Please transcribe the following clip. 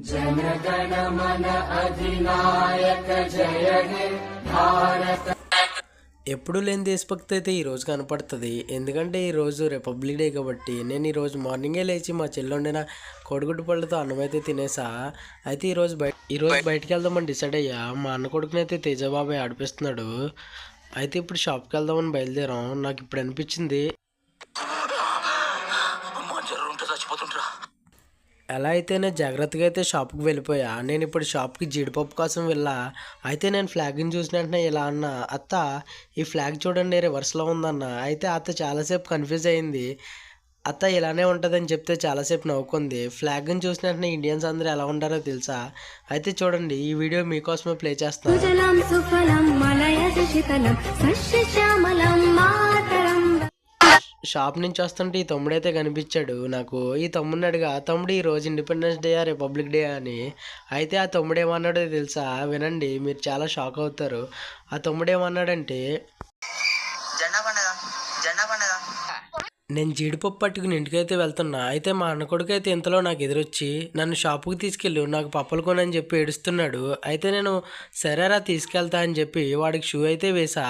जनगण मन अधिनायक जय हे भारत. ఎప్పుడు లేని దేశభక్తి అయితే ఈరోజు కనపడుతుంది. ఎందుకంటే ఈరోజు రిపబ్లిక్ డే కాబట్టి నేను ఈరోజు మార్నింగే లేచి మా చెల్లి వండిన కోడిగుడ్డు పళ్ళతో అన్నం అయితే తినేసా. అయితే ఈరోజు బయటికి వెళ్దామని డిసైడ్ అయ్యా. మా అన్న కొడుకుని అయితే తేజబాబాయ్ ఆడిపిస్తున్నాడు. అయితే ఇప్పుడు షాప్కి వెళ్దామని బయలుదేరాం. నాకు ఇప్పుడు అనిపించింది ఎలా అయితేనే జాగ్రత్తగా అయితే షాప్కి వెళ్ళిపోయా. నేను ఇప్పుడు షాప్కి జీడిపప్పు కోసం వెళ్ళా. అయితే నేను ఫ్లాగ్ని చూసిన వెంటనే ఇలా అన్న, అత్త ఈ ఫ్లాగ్ చూడండి రివర్స్లో ఉందన్న. అయితే అత్త చాలాసేపు కన్ఫ్యూజ్ అయింది. అత్త ఇలానే ఉంటుందని చెప్తే చాలాసేపు నవ్వుకుంది. ఫ్లాగ్ని చూసిన వెంటనే ఇండియన్స్ అందరూ ఎలా ఉంటారో తెలుసా? అయితే చూడండి, ఈ వీడియో మీకోసమే ప్లే చేస్తాను. షాప్ నుంచి వస్తుంటే ఈ తమ్ముడైతే కనిపించాడు నాకు. ఈ తమ్ముడిని అడిగా, తమ్ముడు ఈరోజు ఇండిపెండెన్స్ డే రిపబ్లిక్ డే అని. అయితే ఆ తమ్ముడు ఏమన్నాడో తెలుసా? వినండి, మీరు చాలా షాక్ అవుతారు. ఆ తమ్ముడు ఏమన్నాడంటే, నేను జీడిపప్పు పట్టుకుని ఇంటికైతే వెళ్తున్నా. అయితే మా అన్న కొడుకు అయితే ఇంతలో నాకు ఎదురొచ్చి నన్ను షాపుకి తీసుకెళ్ళు, నాకు పప్పలు కొనని చెప్పి ఏడుస్తున్నాడు. అయితే నేను సరేరా తీసుకెళ్తా అని చెప్పి వాడికి షూ అయితే వేసా.